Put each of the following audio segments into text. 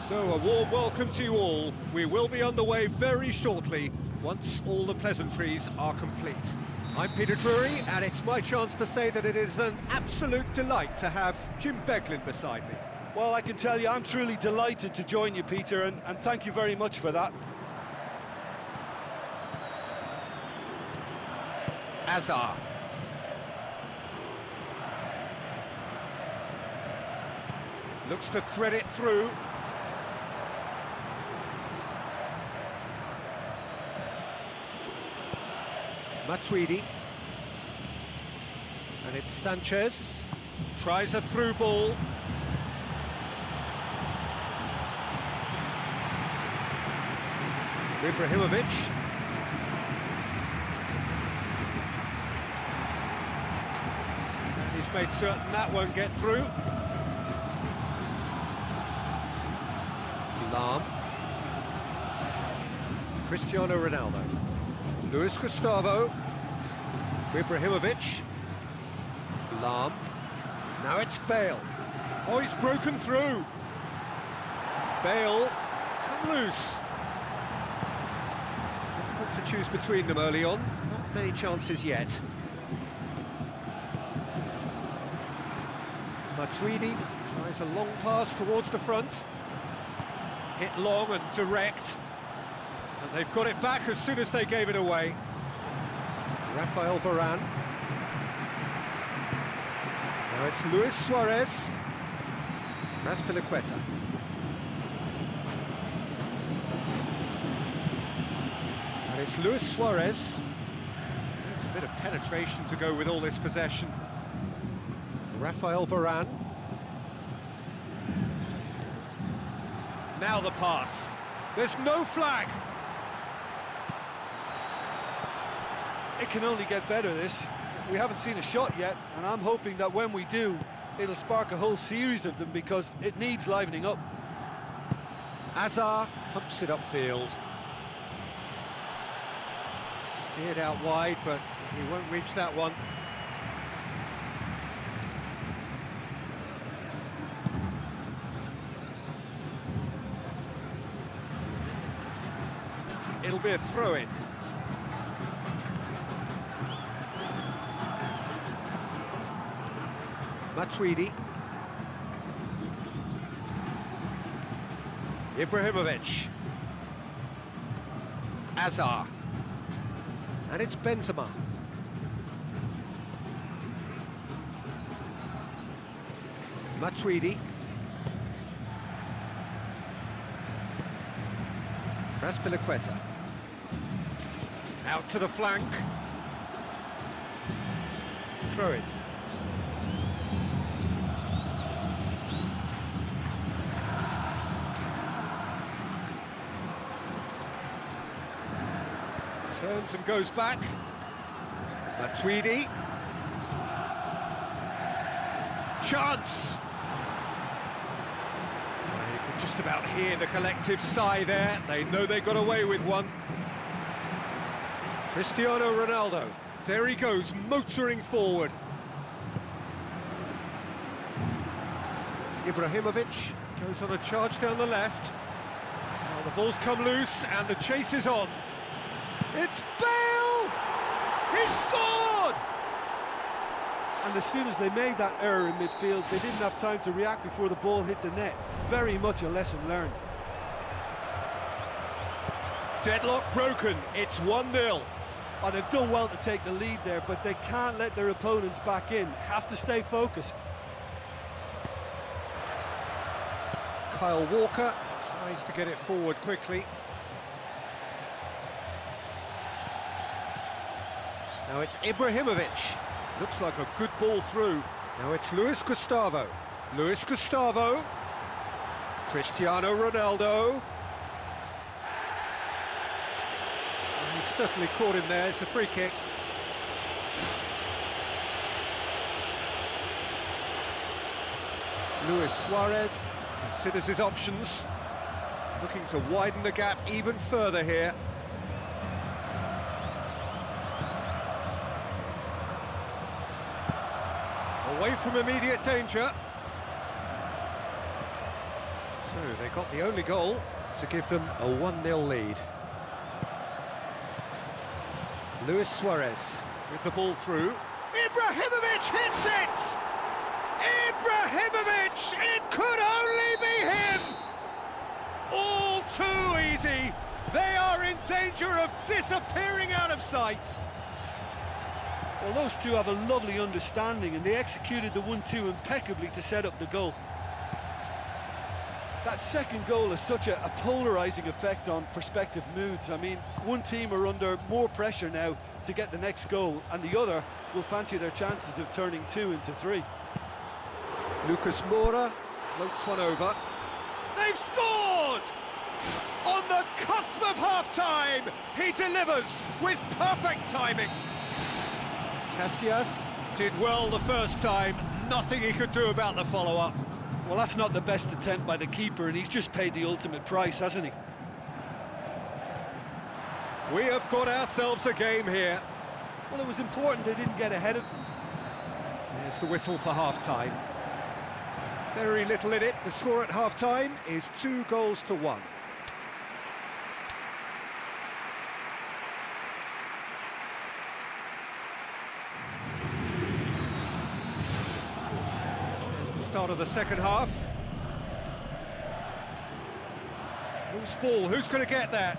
So, a warm welcome to you all. We will be underway very shortly, once all the pleasantries are complete. I'm Peter Drury, and it's my chance to say that it is an absolute delight to have Jim Beglin beside me. Well, I can tell you I'm truly delighted to join you, Peter, and thank you very much for that. Azar. Looks to thread it through. Matuidi. And it's Sanchez. Tries a through ball. Ibrahimovic. And he's made certain that won't get through. Lam. Cristiano Ronaldo. Luis Gustavo. Ibrahimovic. Lam. Now it's Bale. Oh, he's broken through. Bale has come loose. Difficult to choose between them early on. Not many chances yet. Matuidi tries a long pass towards the front. Hit long and direct. And they've got it back as soon as they gave it away. Rafael Varane. Now it's Luis Suarez. Raspilicueta. And it's Luis Suarez. Needs a bit of penetration to go with all this possession. Rafael Varane. Now the pass. There's no flag. It can only get better, this. We haven't seen a shot yet, and I'm hoping that when we do, it'll spark a whole series of them because it needs livening up. Azar pumps it upfield. Steered out wide, but he won't reach that one. It'll be a throw-in. Matuidi. Ibrahimovic. Azar. And it's Benzema. Matuidi. Raspilicueta. Out to the flank. Throw it. Turns and goes back. Matuidi. Chance! You can just about hear the collective sigh there. They know they got away with one. Cristiano Ronaldo. There he goes, motoring forward. Ibrahimovic goes on a charge down the left. Now the ball's come loose and the chase is on. It's Bale! He scored! And as soon as they made that error in midfield, they didn't have time to react before the ball hit the net. Very much a lesson learned. Deadlock broken, it's 1-0. Oh, they've done well to take the lead there, but they can't let their opponents back in. Have to stay focused. Kyle Walker tries to get it forward quickly. Now it's Ibrahimovic. Looks like a good ball through. Now it's Luis Gustavo. Luis Gustavo. Cristiano Ronaldo. And he's certainly caught him there. It's a free kick. Luis Suarez considers his options. Looking to widen the gap even further here. Away from immediate danger. So they got the only goal to give them a 1-0 lead. Luis Suarez with the ball through. Ibrahimovic hits it! Ibrahimovic! It could only be him! All too easy. They are in danger of disappearing out of sight. Well, those two have a lovely understanding, and they executed the 1-2 impeccably to set up the goal. That second goal has such a polarising effect on prospective moods. I mean, one team are under more pressure now to get the next goal, and the other will fancy their chances of turning 2 into 3. Lucas Moura floats one over. They've scored! On the cusp of half-time, he delivers with perfect timing. Casillas did well the first time, nothing he could do about the follow-up. Well, that's not the best attempt by the keeper, and he's just paid the ultimate price, hasn't he? We have got ourselves a game here. Well, it was important they didn't get ahead of... There's the whistle for half-time. Very little in it. The score at half-time is 2-1. Start of the second half. Loose ball, who's going to get that?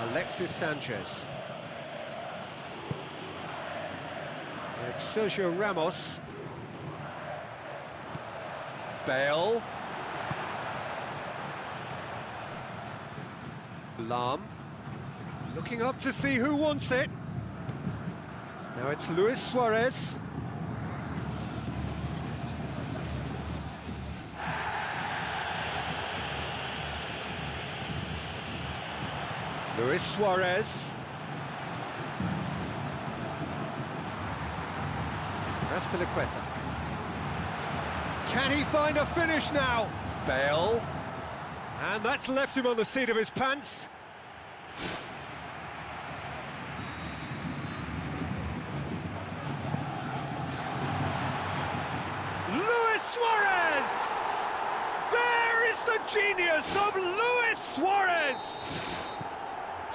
Alexis Sanchez. It's Sergio Ramos. Bale. Lam. Looking up to see who wants it. Now it's Luis Suarez. Luis Suarez. That's Piliqueta. Can he find a finish now? Bale. And that's left him on the seat of his pants. Suarez! There is the genius of Luis Suarez!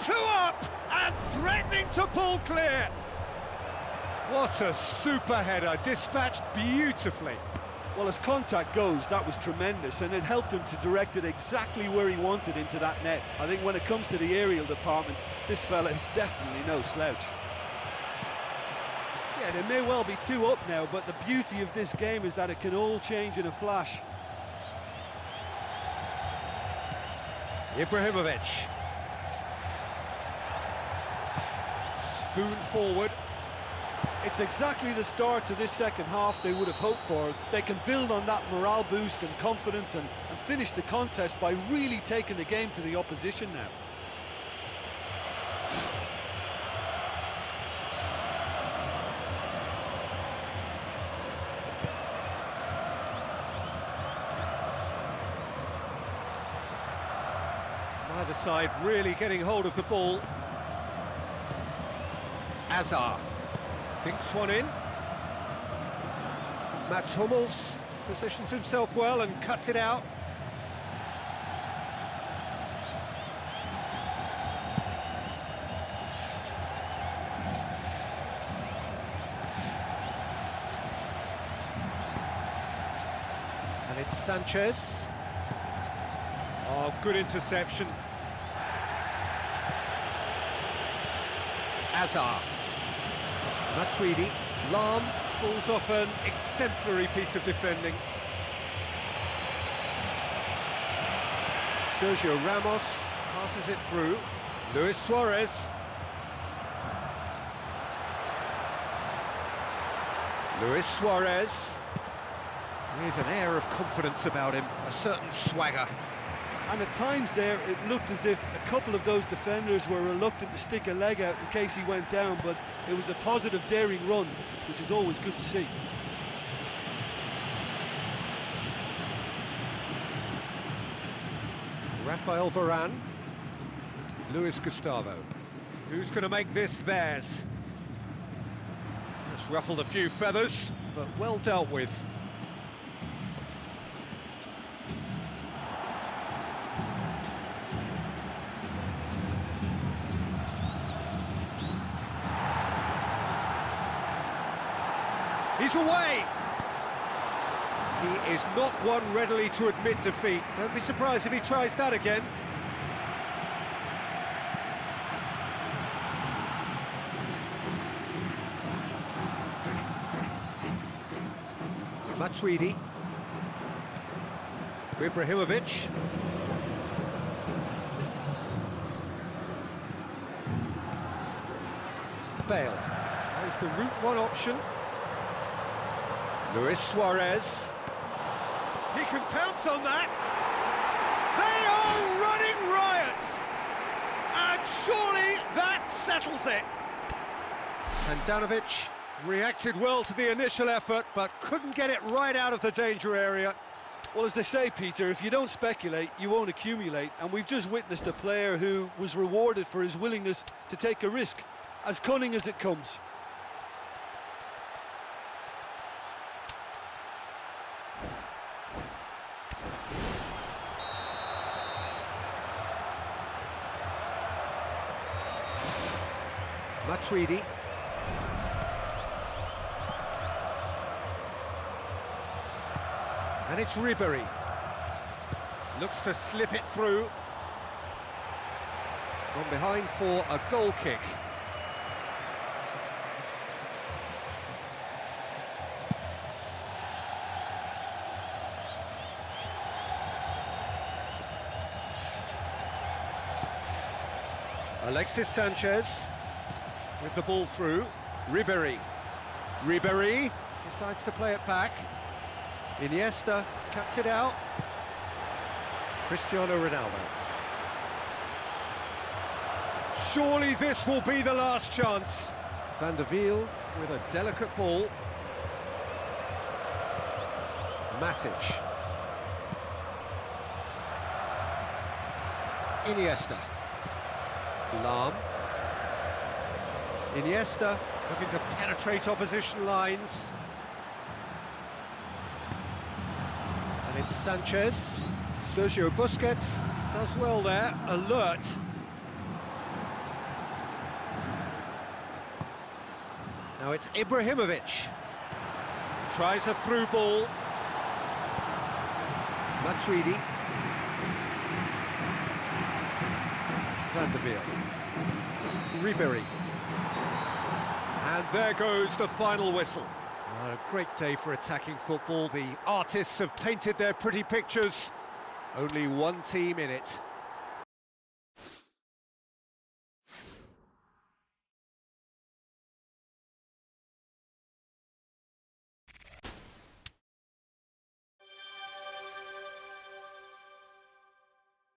2 up and threatening to pull clear. What a super header, dispatched beautifully. Well, as contact goes, that was tremendous, and it helped him to direct it exactly where he wanted into that net. I think when it comes to the aerial department, this fella is definitely no slouch. Yeah, they may well be 2 up now, but the beauty of this game is that it can all change in a flash. Ibrahimovic. Spoon forward. It's exactly the start to this second half they would have hoped for. They can build on that morale boost and confidence and finish the contest by really taking the game to the opposition now. Either side really getting hold of the ball. Azar dinks one in. Mats Hummels positions himself well and cuts it out. And it's Sanchez. Oh, good interception. Azar. Matuidi. Lam pulls off an exemplary piece of defending. Sergio Ramos passes it through. Luis Suarez. Luis Suarez. With an air of confidence about him, a certain swagger. And at times there, it looked as if a couple of those defenders were reluctant to stick a leg out in case he went down, but it was a positive, daring run, which is always good to see. Rafael Varane. Luis Gustavo. Who's going to make this theirs? It's ruffled a few feathers, but well dealt with. He's away! He is not one readily to admit defeat. Don't be surprised if he tries that again. Matuidi. Ibrahimovic. Bale tries the route one option. Luis Suarez. He can pounce on that. They are running riot. And surely that settles it. Handanovic reacted well to the initial effort, but couldn't get it right out of the danger area. Well, as they say, Peter, if you don't speculate, you won't accumulate. And we've just witnessed a player who was rewarded for his willingness to take a risk, as cunning as it comes. Matuidi. And it's Ribery. Looks to slip it through. Gone behind for a goal kick. Alexis Sanchez with the ball through. Ribery. Ribery decides to play it back. Iniesta cuts it out. Cristiano Ronaldo. Surely this will be the last chance. Van der Wiel with a delicate ball. Matic. Iniesta. Lahm. Iniesta looking to penetrate opposition lines. And it's Sanchez. Sergio Busquets does well there, alert. Now it's Ibrahimovic. Tries a through ball. Matuidi. Van der Wiel. Ribery. And there goes the final whistle. What a great day for attacking football. The artists have painted their pretty pictures. Only one team in it.